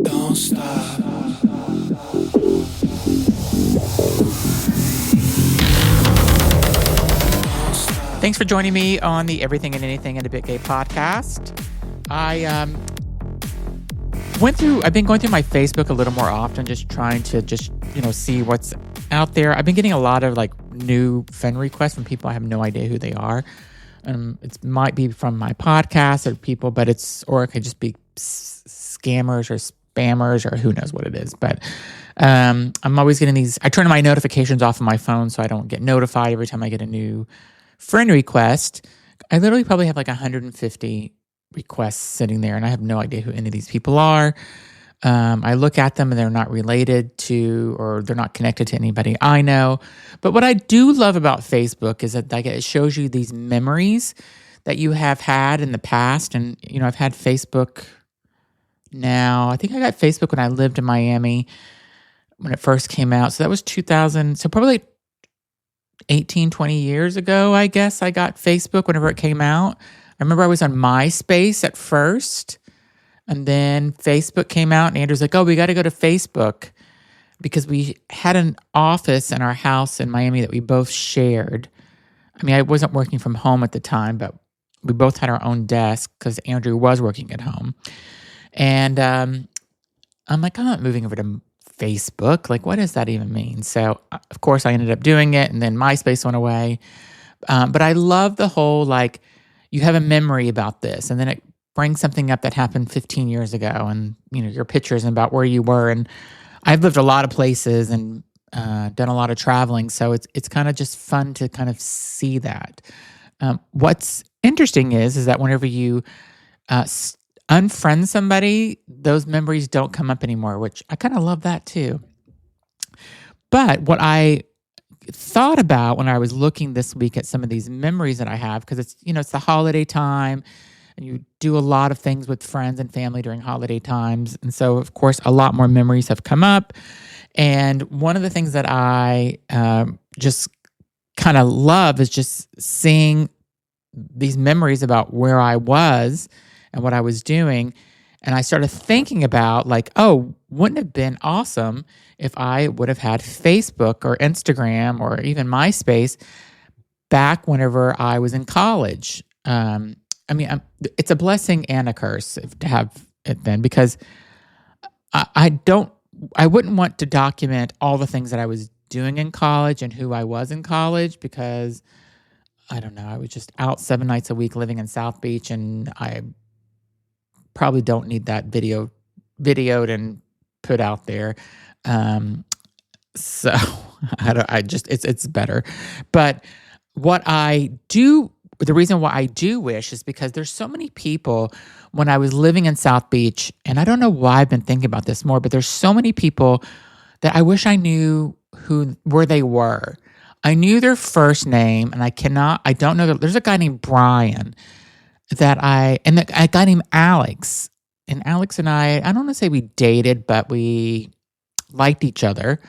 don't stop. Thanks for joining me on the Everything and Anything and a Bit Gay podcast. I've been going through my Facebook a little more often, just trying to see what's out there. I've been getting a lot of new friend requests from people I have no idea who they are. It might be from my podcast or people, or it could just be scammers or spammers or who knows what it is. But I'm always getting these. I turn my notifications off on my phone so I don't get notified every time I get a new friend request. I literally probably have 150 requests sitting there, and I have no idea who any of these people are. I look at them and they're not related to, or they're not connected to anybody I know. But what I do love about Facebook is that it shows you these memories that you have had in the past. And, I've had Facebook now. I think I got Facebook when I lived in Miami when it first came out. So that was 2000. So probably 18, 20 years ago, I guess I got Facebook whenever it came out. I remember I was on MySpace at first, and then Facebook came out, and Andrew's like, oh, we got to go to Facebook, because we had an office in our house in Miami that we both shared. I mean, I wasn't working from home at the time, but we both had our own desk because Andrew was working at home. And I'm like, I'm not moving over to Facebook. What does that even mean? So, of course, I ended up doing it, and then MySpace went away. But I love the whole, you have a memory about this, and then it brings something up that happened 15 years ago, and, your pictures and about where you were. And I've lived a lot of places and done a lot of traveling, so it's kind of just fun to kind of see that. What's interesting is that whenever you unfriend somebody, those memories don't come up anymore, which I kind of love that too. But what I thought about when I was looking this week at some of these memories that I have, because it's the holiday time, and you do a lot of things with friends and family during holiday times. And so, of course, a lot more memories have come up. And one of the things that I just kind of love is just seeing these memories about where I was and what I was doing. And I started thinking about wouldn't it have been awesome if I would have had Facebook or Instagram or even MySpace back whenever I was in college. It's a blessing and a curse to have it then, because I wouldn't want to document all the things that I was doing in college and who I was in college, because I don't know, I was just out 7 nights a week living in South Beach, and I probably don't need that videoed and put out there. So it's better. But the reason why I do wish is because there's so many people when I was living in South Beach, and I don't know why I've been thinking about this more, but there's so many people that I wish I knew where they were. I knew their first name, and I don't know. There's a guy named Brian and a guy named Alex. And Alex and I don't want to say we dated, but we liked each other.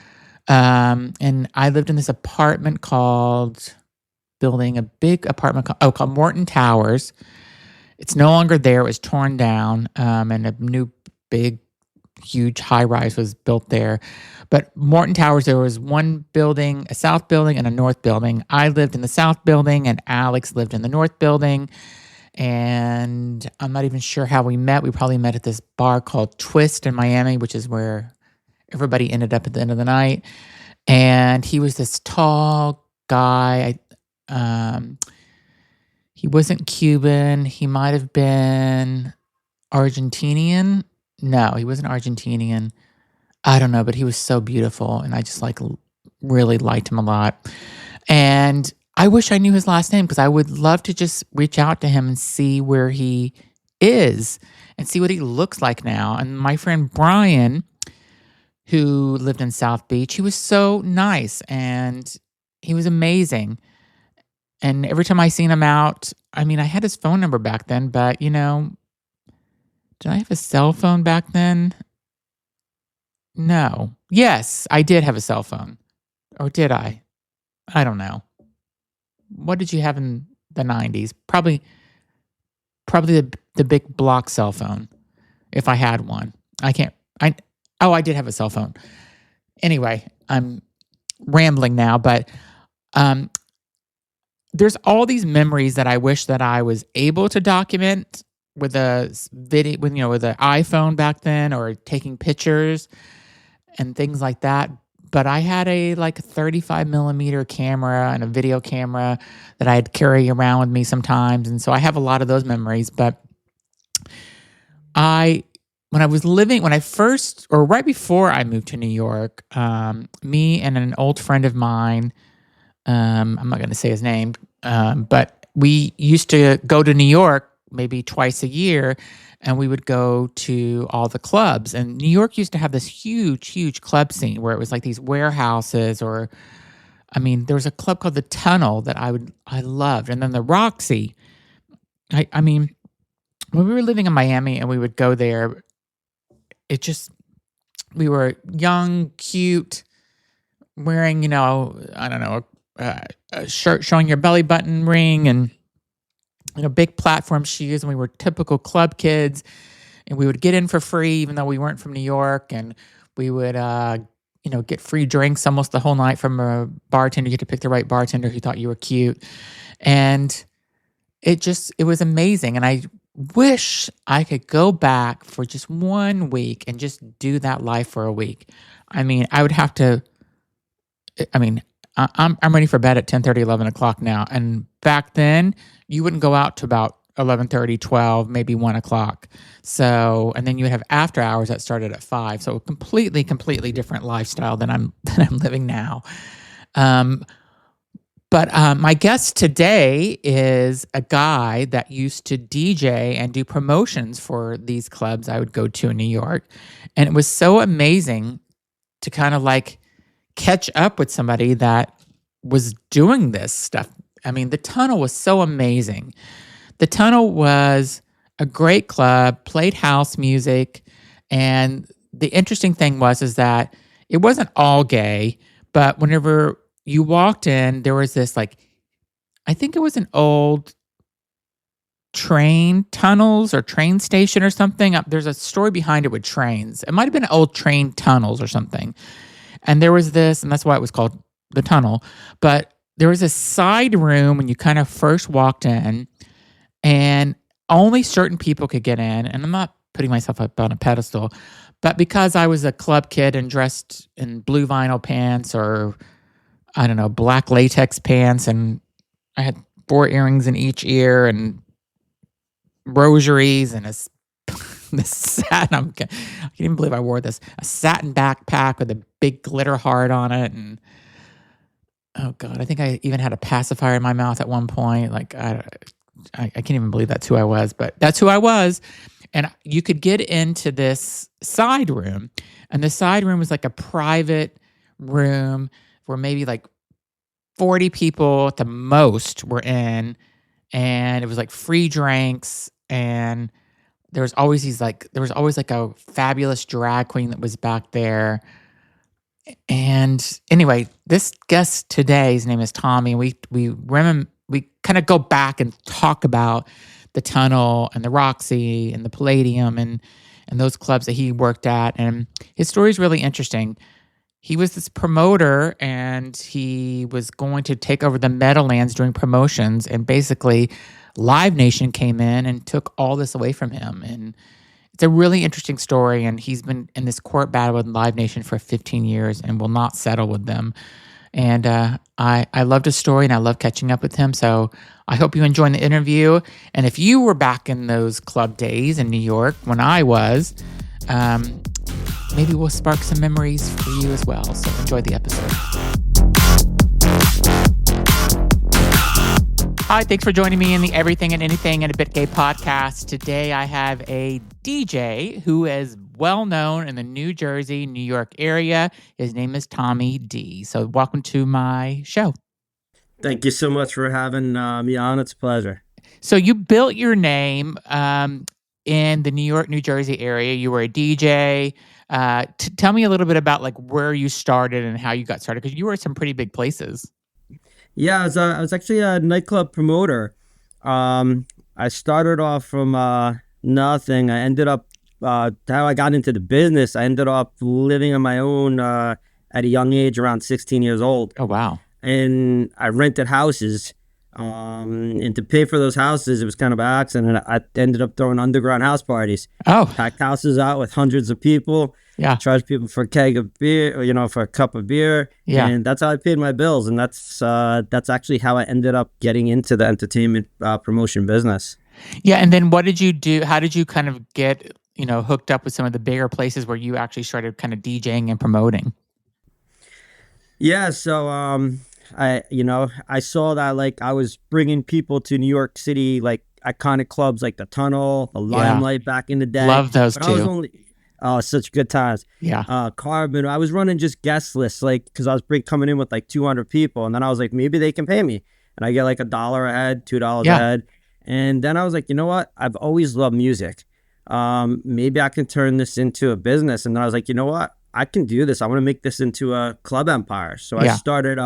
And I lived in this apartment a big apartment called Morton Towers. It's no longer there. It was torn down, and a new big, huge high-rise was built there. But Morton Towers, there was one building, a south building and a north building. I lived in the south building, and Alex lived in the north building. And I'm not even sure how we met. We probably met at this bar called Twist in Miami, which is where everybody ended up at the end of the night. And he was this tall guy. He wasn't Cuban. He might have been Argentinian. No, he wasn't Argentinian. I don't know, but he was so beautiful, and I just really liked him a lot. And I wish I knew his last name, because I would love to just reach out to him and see where he is and see what he looks like now. And my friend Brian, who lived in South Beach, he was so nice and he was amazing. And every time I seen him out, I had his phone number back then, but did I have a cell phone back then? No. Yes, I did have a cell phone. Or did I? I don't know. What did you have in the 90s? Probably the big block cell phone, if I had one. I can't I oh, I did have a cell phone. Anyway, I'm rambling now, but um, there's all these memories that I wish that I was able to document with video, with an iPhone back then, or taking pictures and things like that. But I had a like 35 millimeter camera and a video camera that I'd carry around with me sometimes, and so I have a lot of those memories. But I when I first, or right before I moved to New York, me and an old friend of mine, I'm not going to say his name, but we used to go to New York maybe twice a year, and we would go to all the clubs. And New York used to have this huge, huge club scene where it was like these warehouses, or I mean, there was a club called the Tunnel that I loved, and then the Roxy. I mean, when we were living in Miami and we would go there, it just we were young, cute, wearing, I don't know, a shirt showing your belly button ring, and big platform shoes, and we were typical club kids, and we would get in for free even though we weren't from New York, and we would get free drinks almost the whole night from a bartender. You had to pick the right bartender who thought you were cute, and it was amazing. And I wish I could go back for just 1 week and just do that life for a week. I mean, I would have to. I mean, I'm ready for bed at 10:30, 11 o'clock now. And back then, you wouldn't go out to about 11:30, 12, maybe 1 o'clock. So, and then you would have after hours that started at 5. So, a completely, completely different lifestyle than I'm than I'm living now. Um, but my guest today is a guy that used to DJ and do promotions for these clubs I would go to in New York, and it was so amazing to kind of like catch up with somebody that was doing this stuff. I mean, the Tunnel was so amazing. The Tunnel was a great club, played house music, and the interesting thing was is that it wasn't all gay, but whenever you walked in, there was this like, I think it was an old train tunnels or train station or something. There's a story behind it with trains. It might have been old train tunnels or something. And there was this, and that's why it was called the Tunnel. But there was a side room when you kind of first walked in, and only certain people could get in. And I'm not putting myself up on a pedestal, but because I was a club kid and dressed in blue vinyl pants, or I don't know, black latex pants, and I had 4 earrings in each ear and rosaries and this satin. I can't even believe I wore this. A satin backpack with a big glitter heart on it, and oh god, I think I even had a pacifier in my mouth at one point. Like I can't even believe that's who I was, but that's who I was. And you could get into this side room, and the side room was like a private room where maybe like 40 people at the most were in, and it was like free drinks, and there was always a fabulous drag queen that was back there. And anyway, this guest today, his name is Tommy. We kind of go back and talk about the Tunnel and the Roxy and the Palladium and those clubs that he worked at. And his story is really interesting. He was this promoter, and he was going to take over the Meadowlands doing promotions, and basically Live Nation came in and took all this away from him. And it's a really interesting story, and he's been in this court battle with Live Nation for 15 years and will not settle with them. And I loved his story, and I love catching up with him. So I hope you enjoyed the interview. And if you were back in those club days in New York when I was, maybe we'll spark some memories for you as well. So enjoy the episode. Hi, thanks for joining me in the Everything and Anything and a Bit Gay podcast. Today I have a DJ who is well known in the New Jersey, New York area. His name is Tommy D. So welcome to my show. Thank you so much for having me on. It's a pleasure. So you built your name in the New York, New Jersey area. You were a DJ. Tell me a little bit about like where you started and how you got started, because you were at some pretty big places. Yeah, I was actually a nightclub promoter. I started off from nothing. I ended up how I got into the business, I ended up living on my own at a young age, around 16 years old, Oh, wow. and I rented houses. And to pay for those houses, it was kind of an accident. I ended up throwing underground house parties, Oh, packed houses out with hundreds of people, yeah. charged people for a keg of beer, for a cup of beer, Yeah. and that's how I paid my bills. And that's actually how I ended up getting into the entertainment promotion business. Yeah. And then what did you do? How did you kind of get, hooked up with some of the bigger places where you actually started kind of DJing and promoting? Yeah, so I saw that like I was bringing people to New York City, like iconic clubs like the Tunnel, the Yeah. Limelight back in the day, Love those but I was two. only such good times. Yeah. Carbon, I was running just guest lists, like because I was coming in with like 200 people, and then I was like, maybe they can pay me, and I get like $1 a head, $2 a Yeah. head, and then I was like, you know what? I've always loved music. Maybe I can turn this into a business, and then I was like, you know what? I can do this. I want to make this into a club empire. So I Yeah. started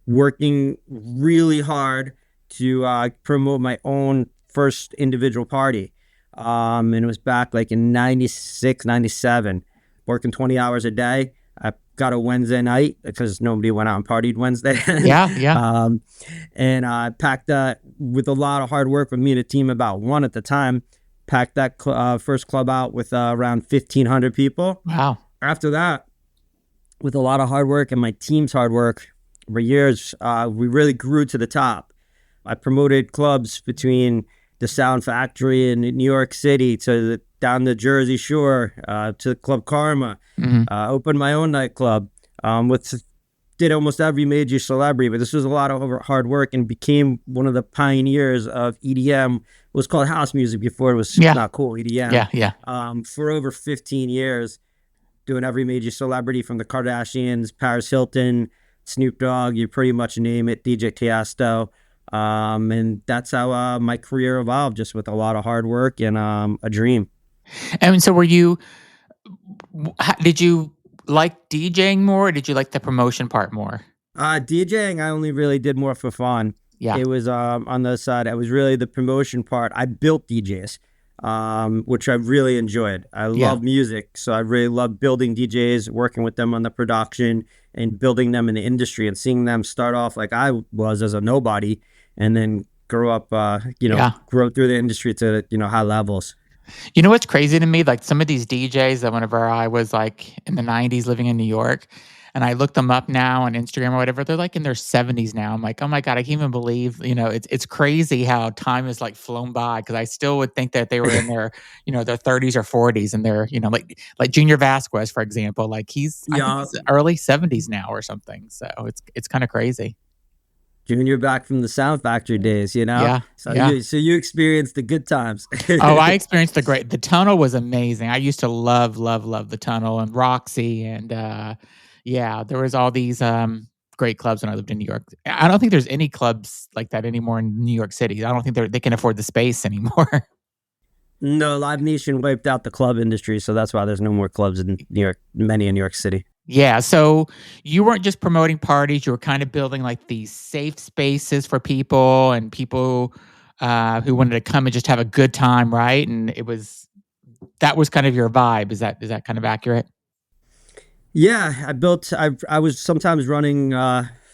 working really hard to promote my own first individual party. And it was back like in 96, 97, working 20 hours a day. I got a Wednesday night because nobody went out and partied Wednesday. Yeah. Yeah. um, and I packed that with a lot of hard work with me and a team, about one at the time. Packed that first club out with around 1,500 people. Wow. After that, with a lot of hard work and my team's hard work over years, we really grew to the top. I promoted clubs between the Sound Factory in New York City down the Jersey Shore to Club Karma. Hmm. Opened my own nightclub. Did almost every major celebrity, but this was a lot of hard work and became one of the pioneers of EDM. It was called house music before it was Yeah. not cool, EDM. Yeah. Yeah. For over 15 years, doing every major celebrity from the Kardashians, Paris Hilton, Snoop Dogg, you pretty much name it, DJ Tiesto. And that's how my career evolved, just with a lot of hard work and a dream. And so did you like DJing more or did you like the promotion part more? DJing, I only really did more for fun. Yeah. It was on the side. It was really the promotion part. I built DJs, which I really enjoyed. I Yeah. love music, so I really love building DJs, working with them on the production, and building them in the industry, and seeing them start off like I was as a nobody, and then grow up, Yeah. grow through the industry to high levels. You know what's crazy to me? Like some of these DJs that whenever I was like in the 90s living in New York and I look them up now on Instagram or whatever, they're like in their 70s now. I'm like, oh my God, I can't even believe, it's crazy how time has like flown by because I still would think that they were in their, their 30s or 40s and they're, like Junior Vasquez, for example, like I think Yeah, he's early 70s now or something. So it's kind of crazy. Junior back from the Sound Factory days, Yeah. So Yeah. you experienced the good times. Oh, I experienced the tunnel was amazing. I used to love, love, love the tunnel and Roxy and yeah, there was all these great clubs when I lived in New York. I don't think there's any clubs like that anymore in New York City. I don't think they can afford the space anymore. No, Live Nation wiped out the club industry, so that's why there's no more clubs in New York, many in New York City. Yeah, so you weren't just promoting parties, you were kind of building like these safe spaces for people and people who wanted to come and just have a good time, right? And that was kind of your vibe. Is that kind of accurate? Yeah, I was sometimes running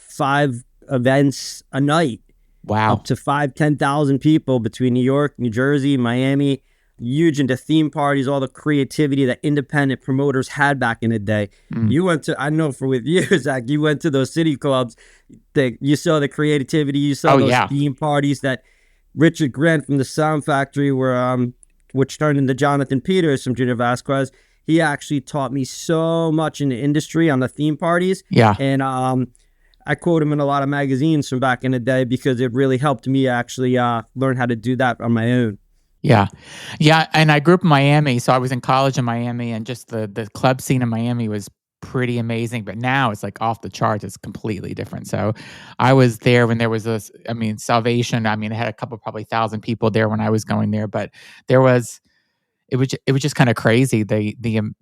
5 events a night, Wow. up to 10,000 people between New York, New Jersey, Miami. Huge into theme parties, all the creativity that independent promoters had back in the day. Mm. You went to, I know for with you, Zach, you went to those city clubs. You saw the creativity. You saw Oh those yeah. theme parties that Richard Grant from the Sound Factory, which turned into Jonathan Peters from Junior Vasquez. He actually taught me so much in the industry on the theme parties. Yeah. And I quote him in a lot of magazines from back in the day because it really helped me actually learn how to do that on my own. Yeah. Yeah, and I grew up in Miami, so I was in college in Miami, and just the club scene in Miami was pretty amazing, but now it's, like, off the charts, it's completely different, so I was there when there was Salvation, it had a couple, probably 1,000 people there when I was going there, but there was it was just kinda crazy,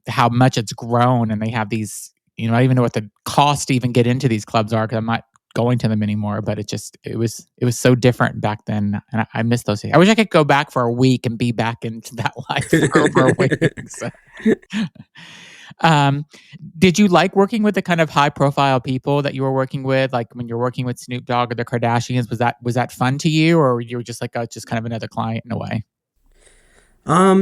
how much it's grown, and they have these I don't even know what the cost to even get into these clubs are, 'cause I'm not going to them anymore, but it was so different back then, and I miss those days. I wish I could go back for a week and be back into that life for a week. So, um, did you like working with the kind of high profile people that you were working with, like when you're working with Snoop Dogg or the Kardashians? Was that fun to you, or you were just like just kind of another client in a way?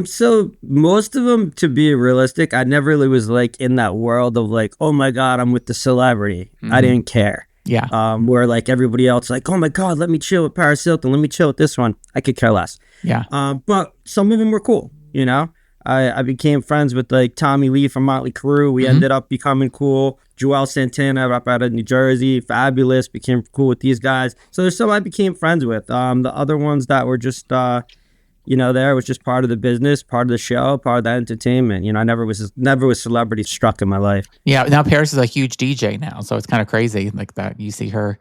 So most of them, to be realistic, I never really was like in that world of like, oh my God, I'm with the celebrity. I Hmm. didn't care. Yeah, Where like everybody else, like, oh my God, let me chill with Paris Hilton. Let me chill with this one. I could care less. yeah. But some of them were cool, you know? I became friends with like Tommy Lee from Motley Crue. We Hmm. ended up becoming cool. Joel Santana up out of New Jersey, Fabulous, became cool with these guys. So there's some I became friends with. The other ones that were just there was just part of the business, part of the show, part of the entertainment. I never was celebrity struck in my life. Yeah, now Paris is a huge DJ now, so it's kind of crazy like that. You see her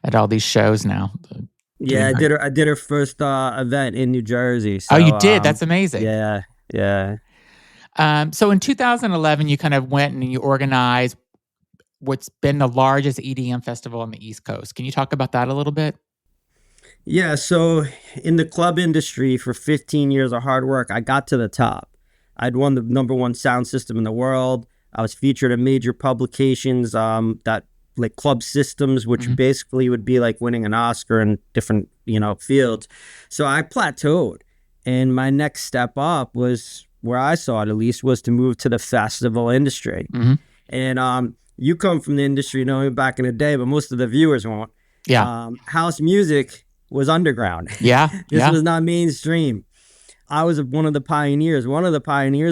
at all these shows now Yeah, doing I her. did her first event in New Jersey. Oh, you So did? That's amazing. yeah, yeah. So in 2011, you kind of went and you organized what's been the largest EDM festival on the East Coast. Can you talk about that a little bit? Yeah, so in the club industry for 15 years of hard work, I got to the top. I'd won the number one sound system in the world. I was featured in major publications that like Club Systems, which Hmm. basically would be like winning an Oscar in different, fields. So I plateaued. And my next step up was where I saw it at least was to move to the festival industry. Hmm. And you come from the industry, knowing back in the day, but most of the viewers won't. Yeah, House music was underground. yeah, This yeah. was not mainstream. I was one of the pioneers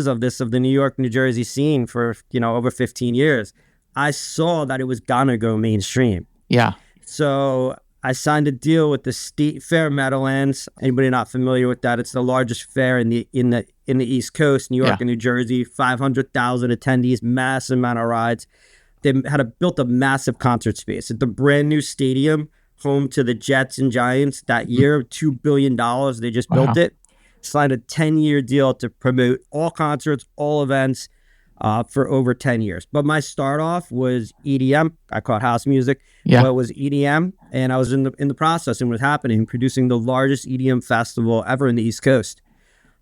of this, of the New York, New Jersey scene for, over 15 years. I saw that it was gonna go mainstream. Yeah. So I signed a deal with the State Fair Meadowlands. Anybody not familiar with that? It's the largest fair in the East Coast, New Yeah. York and New Jersey. 500,000 attendees, massive amount of rides. They built a massive concert space. It's a brand new stadium, home to the Jets and Giants that Mhm. year. $2 billion. They just built Wow. it. Signed a 10-year deal to promote all concerts, all events, for over 10 years. But my start off was EDM. I call it house music, Yeah. but it was EDM, and I was in the process and was happening, producing the largest EDM festival ever in the East Coast.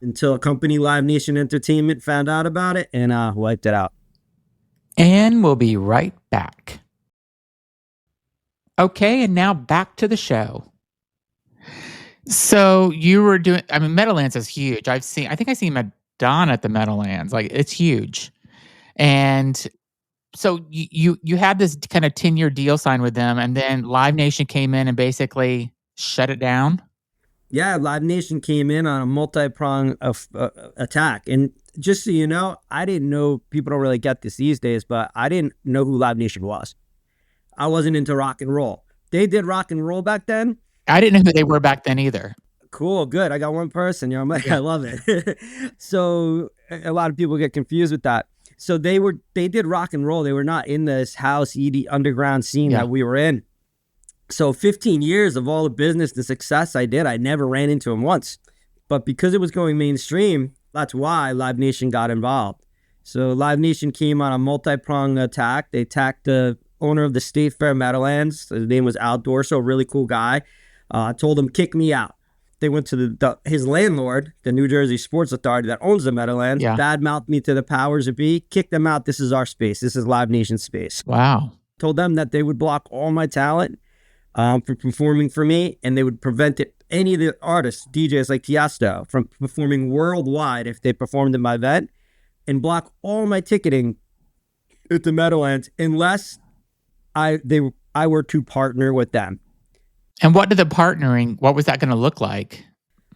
Until a company, Live Nation Entertainment, found out about it and wiped it out. And we'll be right back. Okay, and now back to the show. So you were doing, I mean, Meadowlands is huge. I think I seen Madonna at the Meadowlands. Like, it's huge. And so you had this kind of 10-year deal signed with them, and then Live Nation came in and basically shut it down. Yeah, Live Nation came in on a multi-pronged attack. And just so you know, I didn't know, people don't really get this these days, but I didn't know who Live Nation was. I wasn't into rock and roll. They did rock and roll back then. I didn't know who they were back then either. Cool, good. I got one person. I'm like, Yeah. I love it. So a lot of people get confused with that. So they did rock and roll. They were not in this house ED underground scene Yeah. that we were in. So 15 years of all the business, the success I did, I never ran into him once. But because it was going mainstream, that's why Live Nation got involved. So Live Nation came on a multi-pronged attack. They attacked the owner of the State Fair Meadowlands. His name was Al Dorso, really cool guy. Told him, kick me out. They went to his landlord, the New Jersey Sports Authority that owns the Meadowlands, Yeah. badmouthed me to the powers that be, kicked them out. This is our space. This is Live Nation space. Wow. Told them that they would block all my talent for performing for me, and they would prevent any of the artists, DJs like Tiesto, from performing worldwide if they performed in my event, and block all my ticketing at the Meadowlands unless I were to partner with them. And what was that going to look like?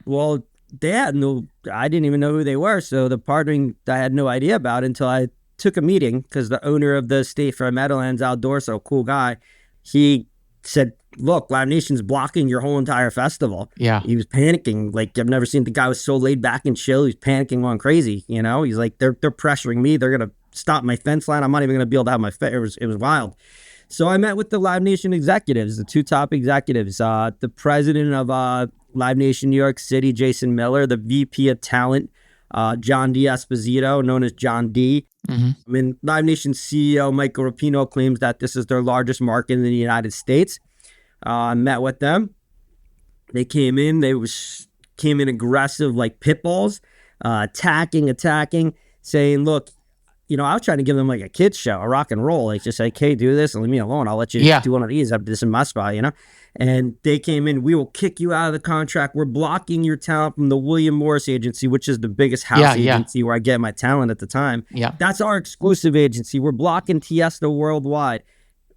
Well, I didn't even know who they were. So the partnering, I had no idea about until I took a meeting, because the owner of the State Fair Meadowlands, Al Dorso, cool guy, he said, look, Live Nation's blocking your whole entire festival. Yeah. He was panicking. Like, I've never seen the guy was so laid back and chill. He's panicking, going crazy. He's like, they're pressuring me. They're going to stop my fence line. I'm not even going to be able to have my fence. It was wild. So I met with the Live Nation executives, the two top executives, the president of Live Nation New York City, Jason Miller, the VP of talent, John D. Esposito, known as John D. Hmm. I mean, Live Nation CEO Michael Rapino claims that this is their largest market in the United States. I met with them. They came in. Came in aggressive like pit bulls, attacking, saying, "Look, I was trying to give them like a kids show, a rock and roll, like just like, hey, do this and leave me alone. I'll let you Yeah. do one of these. This is my spot. And they came in. We will kick you out of the contract. We're blocking your talent from the William Morris agency, which is the biggest house agency where I get my talent at the time. Yeah. That's our exclusive agency. We're blocking Tiesto worldwide.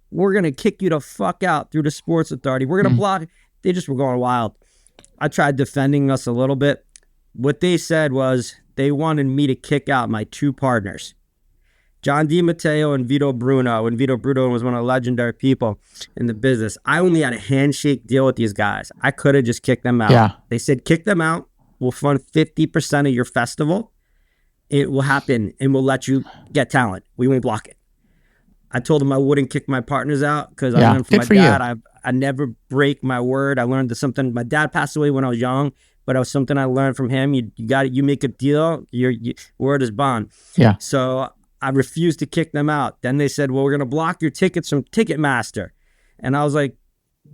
We're gonna kick you the fuck out through the Sports Authority. We're gonna block." They just were going wild. I tried defending us a little bit. What they said was they wanted me to kick out my two partners, John DiMatteo and Vito Bruno. And Vito Bruno was one of the legendary people in the business. I only had a handshake deal with these guys. I could have just kicked them out. Yeah. They said, kick them out. We'll fund 50% of your festival. It will happen, and we'll let you get talent. We won't block it. I told them I wouldn't kick my partners out because I learned from my dad. I never break my word. I learned that something. My dad passed away when I was young, but it was something I learned from him. You got it. You make a deal. Your word is bond. Yeah. So I refused to kick them out. Then they said, "Well, we're gonna block your tickets from Ticketmaster," and I was like,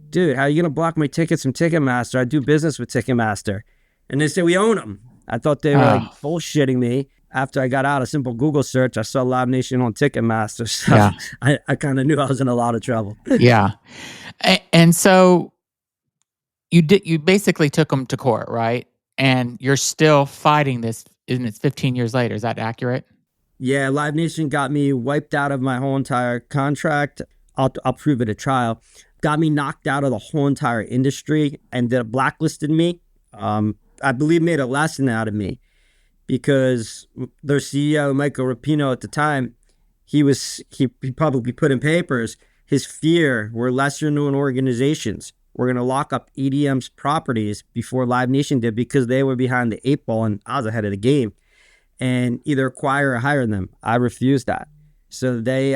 "Dude, how are you gonna block my tickets from Ticketmaster? I do business with Ticketmaster." And they said, "We own them." I thought they were like bullshitting me. After I got out, a simple Google search, I saw Live Nation on Ticketmaster. So I kind of knew I was in a lot of trouble. Yeah. And so you basically took them to court, right? And you're still fighting this, and it's 15 years later. Is that accurate? Yeah, Live Nation got me wiped out of my whole entire contract. I'll prove it at trial. Got me knocked out of the whole entire industry and blacklisted me. I believe made a lesson out of me. Because their CEO, Michael Rapino, at the time, he publicly put in papers, his fear were lesser known organizations were going to lock up EDM's properties before Live Nation did because they were behind the 8 ball and I was ahead of the game, and either acquire or hire them. I refused that. So they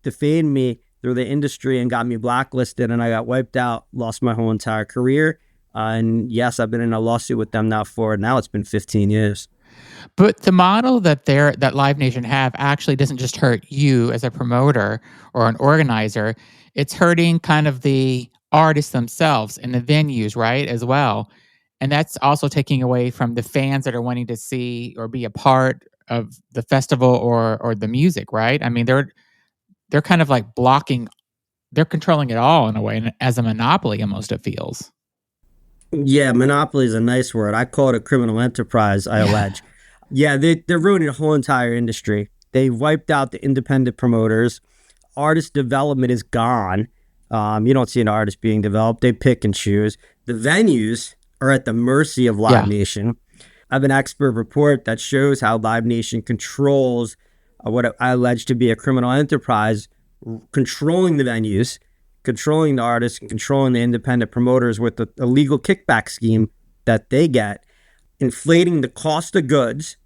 defamed me through the industry and got me blacklisted, and I got wiped out, lost my whole entire career. And yes, I've been in a lawsuit with them now it's been 15 years. But the model that Live Nation have actually doesn't just hurt you as a promoter or an organizer. It's hurting kind of the artists themselves and the venues, right, as well. And that's also taking away from the fans that are wanting to see or be a part of the festival or the music, right? I mean, they're kind of like blocking, they're controlling it all in a way, and as a monopoly almost, it feels. Yeah, monopoly is a nice word. I call it a criminal enterprise, I allege. Yeah, they're ruining the whole entire industry. They wiped out the independent promoters. Artist development is gone. You don't see an artist being developed. They pick and choose. The venues are at the mercy of Live Nation. I have an expert report that shows how Live Nation controls what I allege to be a criminal enterprise, controlling the venues, controlling the artists, and controlling the independent promoters with the illegal kickback scheme that they get, inflating the cost of goods,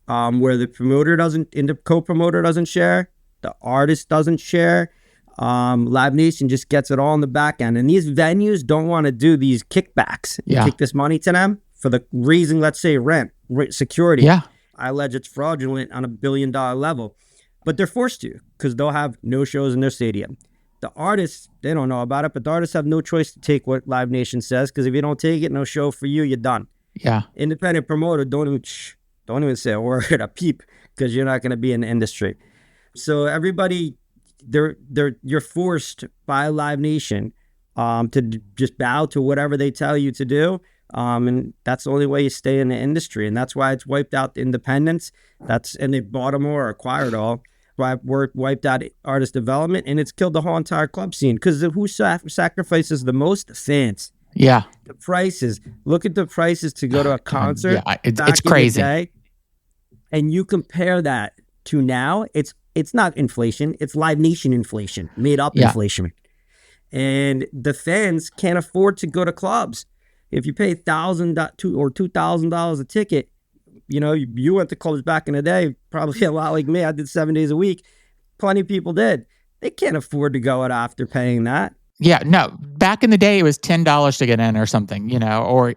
where the promoter doesn't, and the co-promoter doesn't share, the artist doesn't share. Live Nation just gets it all on the back end, and these venues don't want to do these kickbacks. Kick this money to them for the reason, let's say rent, security. Yeah, I allege it's fraudulent on $1 billion level, but they're forced to because they'll have no shows in their stadium. The artists, they don't know about it, but the artists have no choice to take what Live Nation says, because if you don't take it, no show for you, you're done. Yeah. Independent promoter, don't even say a word, a peep, because you're not going to be in the industry. So everybody, you're forced by Live Nation to just bow to whatever they tell you to do. And that's the only way you stay in the industry. And that's why it's wiped out the independents. And they bought them or acquired all. Wiped out artist development, and it's killed the whole entire club scene. Because who sacrifices the most? The fans. Yeah. The prices. Look at the prices to go to a concert. Yeah, it's crazy. And you compare that to now, it's not inflation. It's Live Nation inflation, made up inflation. And the fans can't afford to go to clubs. If you pay $1,000 or $2,000 a ticket, you went to clubs back in the day, probably a lot like me. I did 7 days a week. Plenty of people did. They can't afford to go out after paying that. Yeah, no. Back in the day, it was $10 to get in or something, or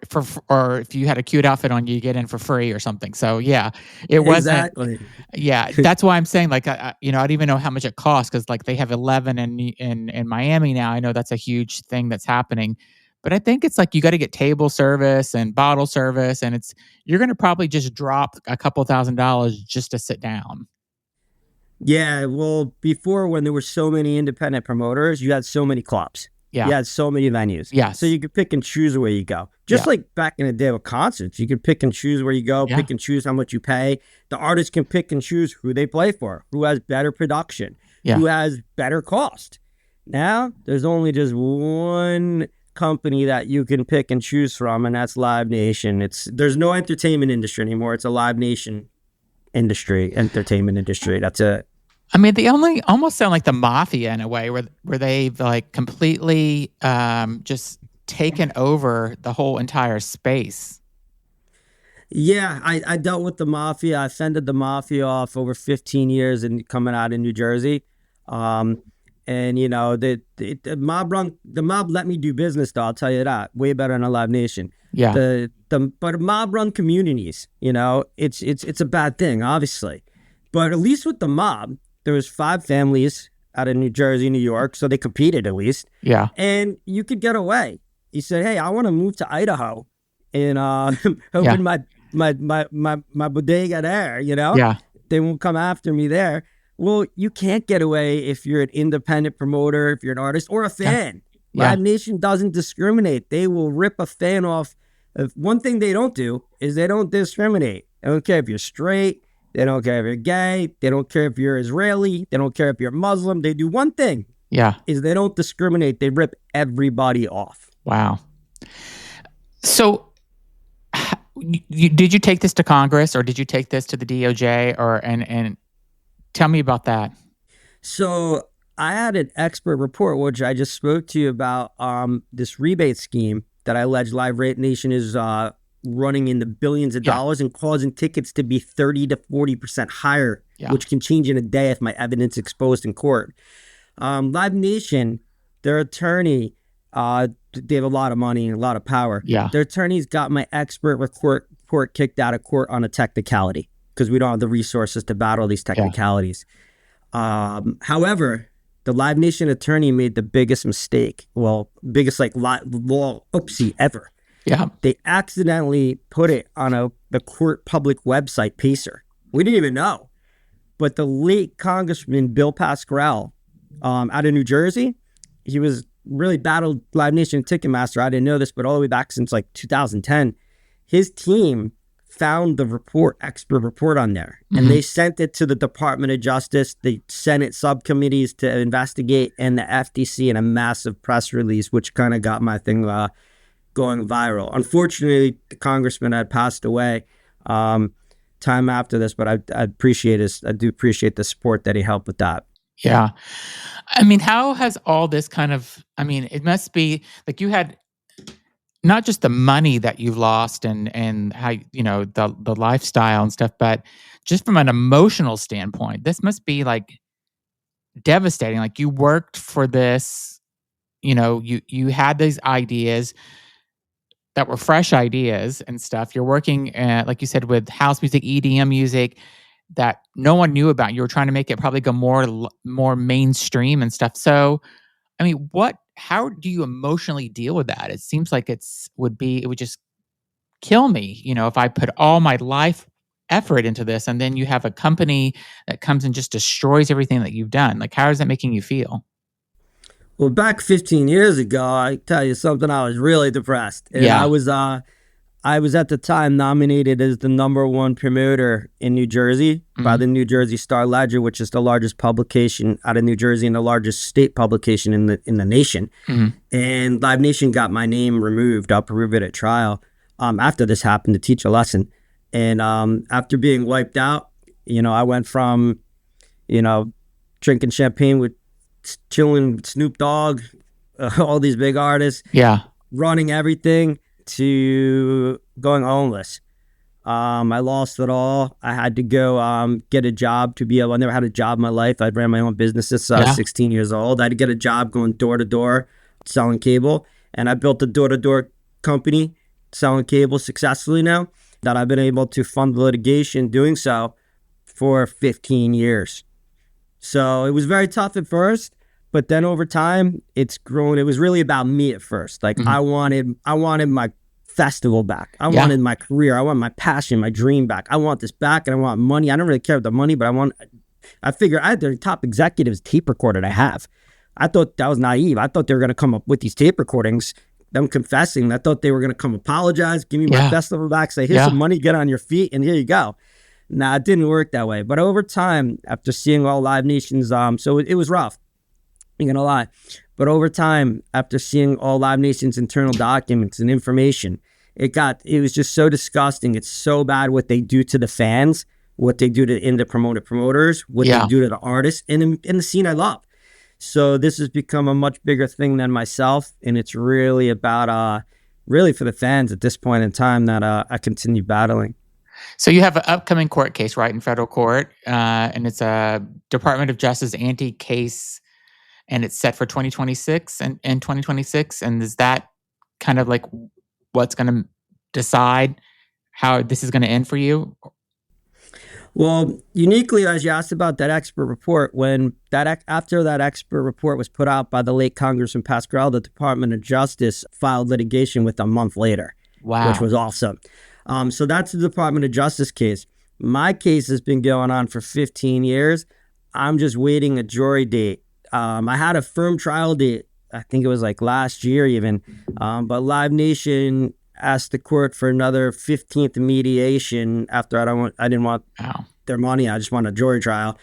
if you had a cute outfit on, you get in for free or something. So yeah, it wasn't. Exactly. Yeah, that's why I'm saying like I don't even know how much it costs because like they have 11 in Miami now. I know that's a huge thing that's happening, but I think it's like you got to get table service and bottle service, and you're going to probably just drop a couple $1,000 just to sit down. Yeah, well, before when there were so many independent promoters, you had so many clubs. You Yeah. had so many venues. So Yes. you could pick and choose where you go. Yeah. Just like back in the day with concerts, you could pick and choose where you go, Yeah. pick and choose how much you pay. The artist can pick and choose who they play for, who has better production, Yeah. who has better cost. Now, there's only just one company that you can pick and choose from, and that's Live Nation. There's no entertainment industry anymore. It's a Live Nation entertainment industry. That's it. I mean, they only almost sound like the mafia in a way, where they've like completely just taken over the whole entire space. Yeah, I dealt with the mafia. I fended the mafia off over 15 years and coming out in New Jersey. Um, and the mob let me do business though, I'll tell you that. Way better than a Live Nation. Yeah. But mob run communities, it's a bad thing, obviously. But at least with the mob, there was 5 families out of New Jersey, New York, so they competed at least. Yeah. And you could get away. You said, "Hey, I want to move to Idaho and Yeah. open my bodega there." Yeah. They won't come after me there. Well, you can't get away if you're an independent promoter, if you're an artist or a fan. Yeah. Live Nation doesn't discriminate. They will rip a fan off. One thing they don't do is they don't discriminate. They don't care if you're straight. They don't care if you're gay. They don't care if you're Israeli. They don't care if you're Muslim. They do one thing. Yeah. Is they don't discriminate. They rip everybody off. Wow. So, did you take this to Congress, or did you take this to the DOJ, and tell me about that? So I had an expert report, which I just spoke to you about, this rebate scheme that I allege Live Nation is running in the billions of dollars and causing tickets to be 30 to 40% higher, which can change in a day if my evidence exposed in court. Live Nation, their attorney, they have a lot of money and a lot of power. Yeah. Their attorneys got my expert report kicked out of court on a technicality because we don't have the resources to battle these technicalities. However, the Live Nation attorney made the biggest mistake. Well, biggest law oopsie ever. Yeah. They accidentally put it on the court public website, Pacer. We didn't even know. But the late Congressman Bill Pascrell out of New Jersey, he was really battled Live Nation and Ticketmaster. I didn't know this, but all the way back since like 2010, his team found the expert report on there. Mm-hmm. And they sent it to the Department of Justice, the Senate subcommittees to investigate, and the FTC in a massive press release, which kind of got my thing going viral. Unfortunately, the congressman had passed away time after this, but I appreciate his. I do appreciate the support that he helped with that. Yeah. I mean, how has all this it must be like you had not just the money that you lost and how, the lifestyle and stuff, but just from an emotional standpoint, this must be like devastating. Like you worked for this, you had these ideas that were fresh ideas and stuff. You're working, like you said, with house music, EDM music that no one knew about. You were trying to make it probably go more mainstream and stuff. So, I mean, how do you emotionally deal with that? It seems like it would just kill me, if I put all my life effort into this and then you have a company that comes and just destroys everything that you've done. Like, how is that making you feel? Well, back 15 years ago, I tell you something, I was really depressed. And I was at the time nominated as the #1 promoter in New Jersey by the New Jersey Star Ledger, which is the largest publication out of New Jersey and the largest state publication in the nation. Mm-hmm. And Live Nation got my name removed. I'll prove it at trial. After this happened, to teach a lesson. And after being wiped out, I went from, drinking champagne with chilling with Snoop Dogg, all these big artists, running everything, to going homeless. I lost it all. I had to go get a job I never had a job in my life. I ran my own business since I was 16 years old. I had to get a job going door to door, selling cable, and I built a door-to-door company selling cable successfully now that I've been able to fund the litigation doing so for 15 years. So it was very tough at first, but then over time it's grown. It was really about me at first. Like Mhm. I wanted my festival back. I Yeah. wanted my career. I want my passion, my dream back. I want this back, and I want money. I don't really care about the money, but I figure I had the top executives tape recorded I have. I thought that was naive. I thought they were going to come up with these tape recordings, them confessing. I thought they were going to come apologize, give me my Yeah. festival back, say, here's Yeah. some money, get on your feet, and here you go. Nah, it didn't work that way. But over time, after seeing all Live Nation's, so it was rough. I'm gonna lie. But over time, after seeing all Live Nation's internal documents and information, it was just so disgusting. It's so bad what they do to the fans, what they do to indie promoters, what they Yeah. do to the artists, and in the scene I love. So this has become a much bigger thing than myself, and it's really about really for the fans at this point in time that I continue battling. So you have an upcoming court case, right, in federal court, and it's a Department of Justice anti-case, and it's set for 2026 and 2026. And is that kind of like what's going to decide how this is going to end for you? Well, uniquely, as you asked about that expert report, when after that expert report was put out by the late Congressman Pascrell, the Department of Justice filed litigation with a month later, which Wow. was awesome. So that's the Department of Justice case. My case has been going on for 15 years. I'm just waiting a jury date. I had a firm trial date. I think it was like last year even, but Live Nation asked the court for another 15th mediation after I didn't want Wow. their money. I just want a jury trial.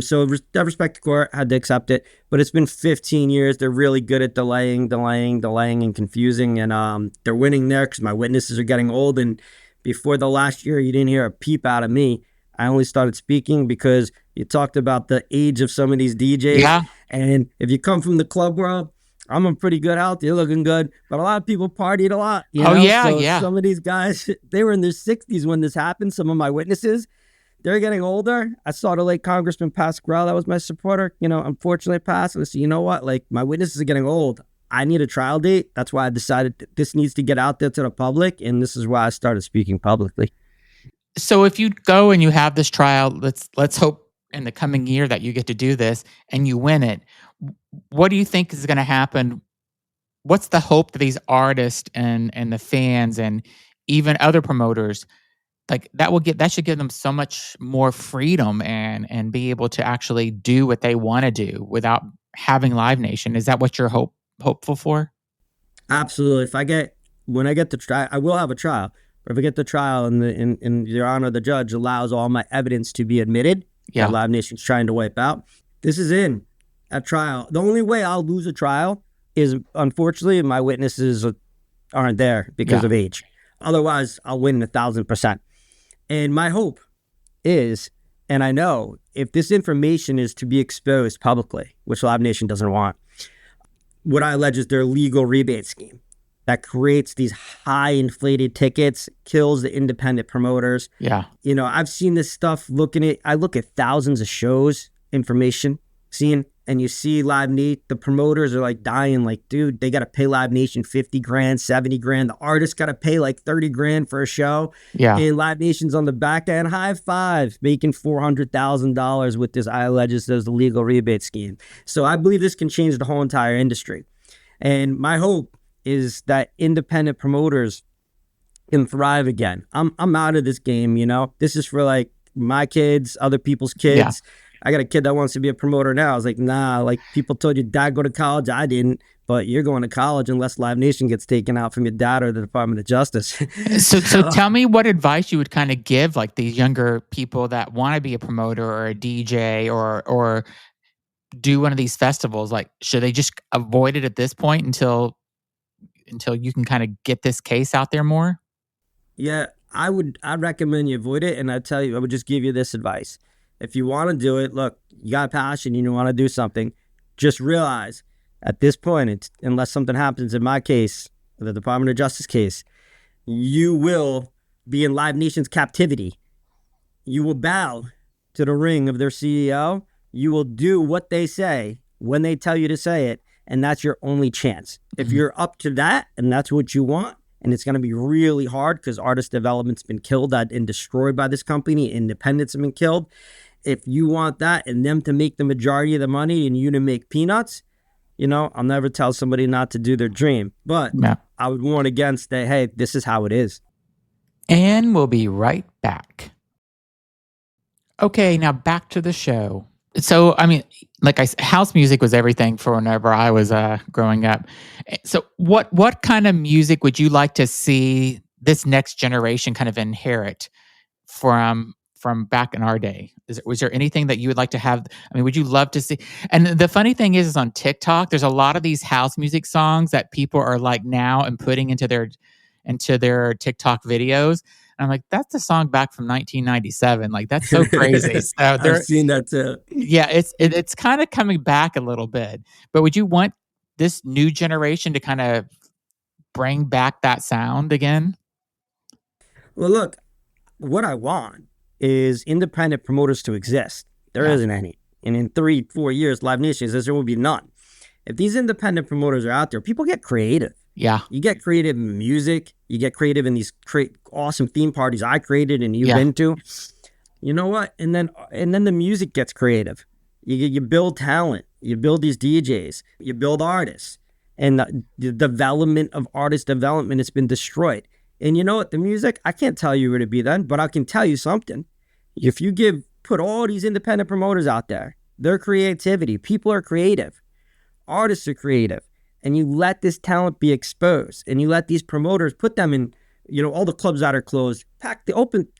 So that respect the court had to accept it, but it's been 15 years. They're really good at delaying, and confusing, and they're winning there because my witnesses are getting old. And before the last year, you didn't hear a peep out of me. I only started speaking because you talked about the age of some of these DJs, Yeah. and if you come from the club world, I'm in pretty good health. You're looking good, but a lot of people partied a lot, you Oh, know? yeah. So Yeah. some of these guys, they were in their 60s when this happened. Some of my witnesses, they're getting older. I saw the late Congressman Pascrell, that was my supporter, unfortunately passed. And I said, you know what? Like, my witnesses are getting old. I need a trial date. That's why I decided that this needs to get out there to the public. And this is why I started speaking publicly. So if you go and you have this trial, let's hope in the coming year that you get to do this and you win it. What do you think is going to happen? What's the hope that these artists and the fans and even other promoters like that should give them so much more freedom and be able to actually do what they want to do without having Live Nation. Is that what you're hopeful for? Absolutely. When I get the trial, I will have a trial. But if I get the trial and Your Honor, the judge allows all my evidence to be admitted that Yeah. Live Nation's trying to wipe out, this is in a trial. The only way I'll lose a trial is, unfortunately, my witnesses aren't there because Yeah. of age. Otherwise, I'll win 1,000%. And my hope is, and I know, if this information is to be exposed publicly, which Live Nation doesn't want, what I allege is their legal rebate scheme that creates these high inflated tickets, kills the independent promoters. Yeah. I've seen this stuff I look at thousands of shows, information, and you see Live Nation, the promoters are like dying, like, dude, they got to pay Live Nation 50 grand, 70 grand. The artists got to pay like 30 grand for a show. Yeah. And Live Nation's on the back end, high five, making $400,000 with this, I allege this as the legal rebate scheme. So I believe this can change the whole entire industry. And my hope is that independent promoters can thrive again. I'm out of this game, This is for like my kids, other people's kids. Yeah. I got a kid that wants to be a promoter now. I was like, nah, like people told your dad go to college. I didn't, but you're going to college unless Live Nation gets taken out from your dad or the Department of Justice. So tell me what advice you would kind of give like these younger people that want to be a promoter or a DJ or do one of these festivals. Like, should they just avoid it at this point until you can kind of get this case out there more? Yeah, I'd recommend you avoid it. And I would just give you this advice. If you want to do it, look, you got passion, you want to do something, just realize at this point, unless something happens in my case, the Department of Justice case, you will be in Live Nation's captivity. You will bow to the ring of their CEO. You will do what they say when they tell you to say it. and that's your only chance. If Mhm. you're up to that and that's what you want, and it's going to be really hard because artist development's been killed and destroyed by this company, independence have been killed. If you want that and them to make the majority of the money and you to make peanuts, I'll never tell somebody not to do their dream. But Yeah. I would warn against that, hey, this is how it is. And we'll be right back. Okay, now back to the show. So, I mean, like house music was everything for whenever I was growing up. So, what kind of music would you like to see this next generation kind of inherit from back in our day? Was there anything that you would like to have? I mean, would you love to see? And the funny thing is on TikTok, there's a lot of these house music songs that people are like now and putting into their TikTok videos. And I'm like, that's the song back from 1997. Like, that's so crazy. So I've there, seen that too. yeah, it's kind of coming back a little bit. But would you want this new generation to kind of bring back that sound again? Well, look, what I want is independent promoters to exist. There Yeah, isn't any. And in 3-4 years, Live Nation says there will be none. If these independent promoters are out there, people get creative. yeah, You get creative in music. You get creative in these awesome theme parties I created and you've yeah, been to. You know what? And then the music gets creative. You build talent. You build these DJs. You build artists. And the development of artist development has been destroyed. And you know what? The music, I can't tell you where to be then, but I can tell you something. If you put all these independent promoters out there, their creativity, people are creative, artists are creative, and you let this talent be exposed, and you let these promoters put them in, all the clubs that are closed,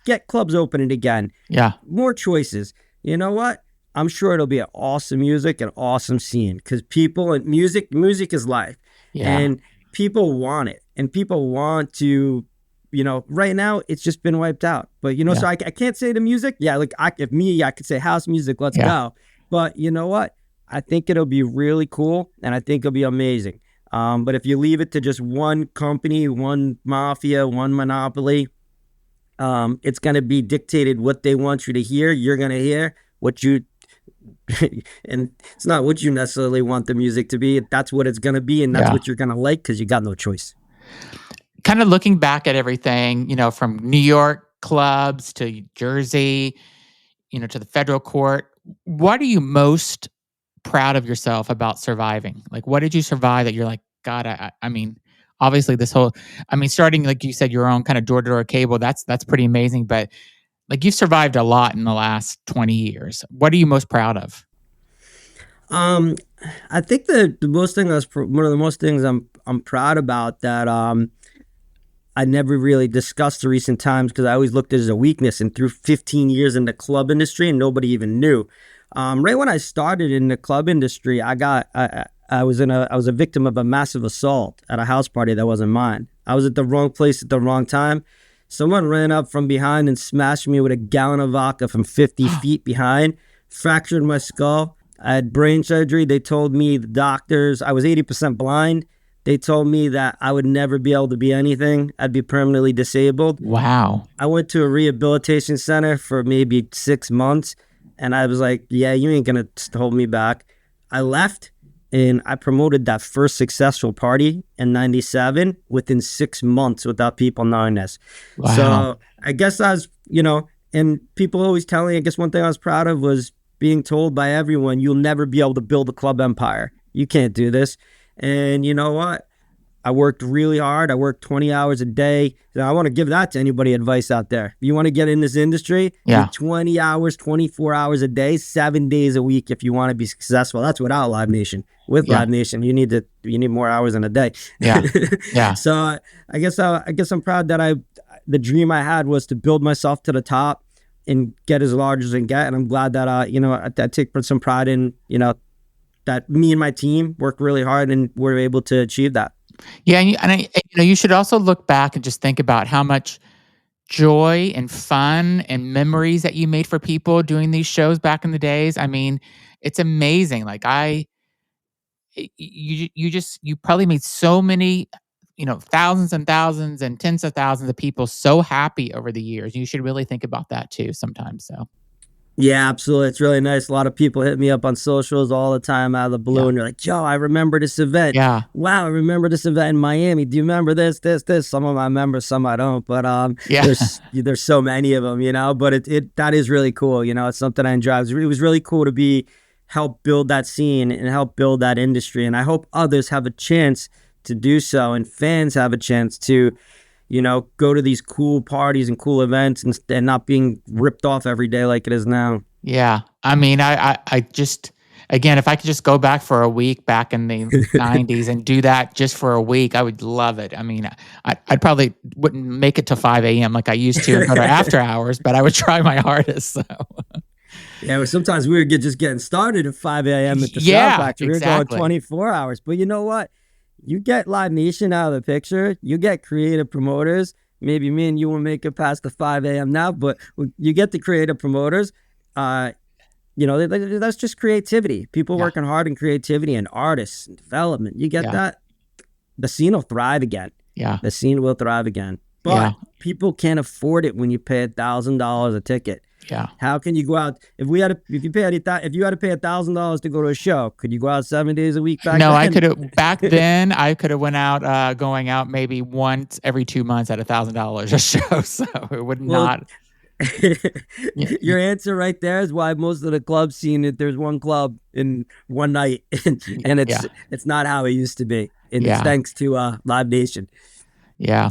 get clubs opening again, yeah, more choices. You know what? I'm sure it'll be an awesome music and awesome scene because people and music is life, yeah, and people want it, and people want to. Right now it's just been wiped out. But yeah, so I can't say the music. Yeah, like I could say house music. Let's yeah. go. But you know what? I think it'll be really cool, and I think it'll be amazing. But if you leave it to just one company, one mafia, one monopoly, it's going to be dictated what they want you to hear. You're going to hear what you, and it's not what you necessarily want the music to be. That's what it's going to be, and that's Yeah. what you're going to like because you got no choice. Kind of looking back at everything, from New York clubs to Jersey, to the federal court, what are you most proud of yourself about surviving? Like, what did you survive that you're like, God, I mean, obviously starting, like you said, your own kind of door to door cable, that's pretty amazing. But like you've survived a lot in the last 20 years. What are you most proud of? Um, I think the most thing one of the most things I'm proud about that I never really discussed the recent times because I always looked at it as a weakness. And through 15 years in the club industry, and nobody even knew. Right when I started in the club industry, I was a victim of a massive assault at a house party that wasn't mine. I was at the wrong place at the wrong time. Someone ran up from behind and smashed me with a gallon of vodka from 50 feet behind, fractured my skull. I had brain surgery. They told me, the doctors, I was 80% blind. They told me that I would never be able to be anything. I'd be permanently disabled. Wow. I went to a rehabilitation center for maybe 6 months, and I was like, yeah, you ain't going to hold me back. I left, and I promoted that first successful party in 97 within 6 months without people knowing this. Wow. So I guess and people always tell me, I guess one thing I was proud of was being told by everyone, you'll never be able to build a club empire. You can't do this. And you know what? I worked really hard. I worked 20 hours a day. And I want to give that to anybody advice out there. If you want to get in this industry, Yeah. get 20 hours, 24 hours a day, 7 days a week if you want to be successful. That's without Live Nation. With Yeah. Live Nation, you need more hours in a day. Yeah. Yeah. So I guess I'm proud that the dream I had was to build myself to the top and get as large as I can get. And I'm glad that I take some pride in that me and my team worked really hard and were able to achieve that. Yeah, you should also look back and just think about how much joy and fun and memories that you made for people doing these shows back in the days. I mean, it's amazing. Like you probably made so many, thousands and thousands and tens of thousands of people so happy over the years. You should really think about that too sometimes. So Yeah, absolutely. It's really nice. A lot of people hit me up on socials all the time out of the blue, Yeah. and they're like, "Yo, I remember this event. Yeah. Wow, I remember this event in Miami. Do you remember this? Some of them I remember, some I don't. But Yeah. there's so many of them, you know. But it that is really cool. You know, it's something I enjoy. It was really cool to be help build that scene and help build that industry, and I hope others have a chance to do so, and fans have a chance to go to these cool parties and cool events and not being ripped off every day like it is now. Yeah. I mean, I just, again, if I could just go back for a week back in the 90s and do that just for a week, I would love it. I mean, I probably wouldn't make it to 5 a.m. like I used to and go to after hours, but I would try my hardest. So, Yeah, well, sometimes we were just getting started at 5 a.m. at the Sound yeah, Factory. We were going exactly. 24 hours. But you know what? You get Live Nation out of the picture. You get creative promoters. Maybe me and you will make it past the 5 a.m. now, but you get the creative promoters. Uh, that's just creativity. People Yeah. working hard in creativity and artists and development. You get Yeah. that, the scene will thrive again. Yeah. The scene will thrive again. Yeah. But people can't afford it when you pay $1,000 a ticket. Yeah. How can you go out if you had to pay $1,000 to go to a show? Could you go out 7 days a week back No, I then? could have back then. I could have went out, going out maybe once every 2 months at $1,000 a show. So it would Well, not. y- y- your answer right there is why most of the club scene, there's one club in one night, and Yeah. it's not how it used to be, and it's Yeah. thanks to Live Nation. Yeah.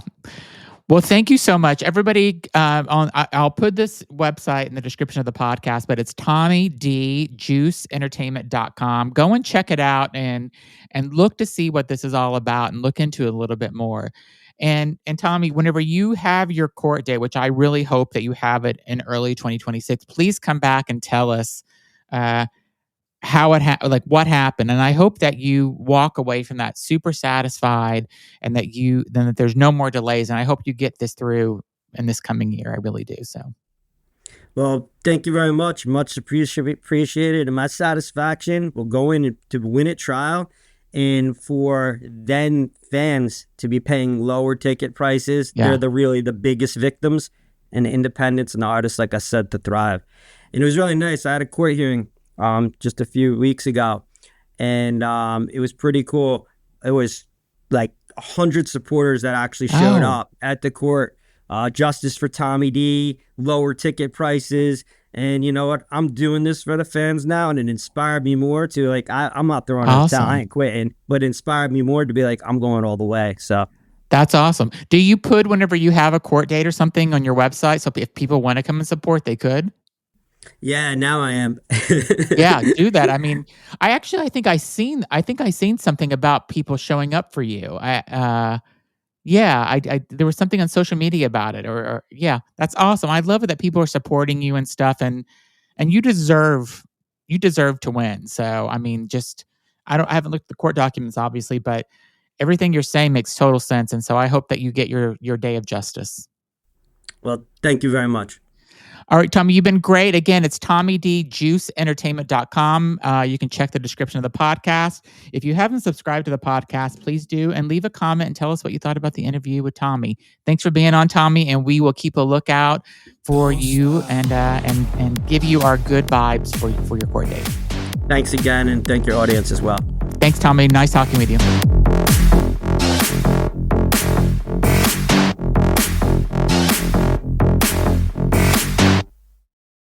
Well, thank you so much, everybody. I'll put this website in the description of the podcast, but it's TommyDJuiceEntertainment.com. Go and check it out and look to see what this is all about and look into it a little bit more. And Tommy, whenever you have your court date, which I really hope that you have it in early 2026, please come back and tell us uh, how like what happened. And I hope that you walk away from that super satisfied and that there's no more delays. And I hope you get this through in this coming year. I really do. So Well, thank you very much. Much appreciated. And my satisfaction will go in to win at trial, and for then fans to be paying lower ticket prices. yeah. They're really the biggest victims, and the independents and the artists, like I said, to thrive. And it was really nice. I had a court hearing just a few weeks ago, and it was pretty cool. It was like 100 supporters that actually showed Oh, up at the court. Justice for Tommy D, lower ticket prices. And you know what? I'm doing this for the fans now, and it inspired me more to I'm not throwing in the towel. I awesome. ain't quitting, but it inspired me more to be like, I'm going all the way. So That's awesome. Do you put whenever you have a court date or something on your website? So if people want to come and support, they could? yeah, now I am. Yeah, do that. I mean, I think I seen something about people showing up for you. Yeah, there was something on social media about it, or yeah, that's awesome. I love it that people are supporting you and stuff, and you deserve to win. So I mean, just I haven't looked at the court documents obviously, but everything you're saying makes total sense, and so I hope that you get your day of justice. Well, thank you very much. All right, Tommy, you've been great. Again, it's TommyDJuiceEntertainment.com. You can check the description of the podcast. If you haven't subscribed to the podcast, please do, and leave a comment and tell us what you thought about the interview with Tommy. Thanks for being on, Tommy, and we will keep a lookout for you and give you our good vibes for your court date. Thanks again, and thank your audience as well. Thanks, Tommy. Nice talking with you.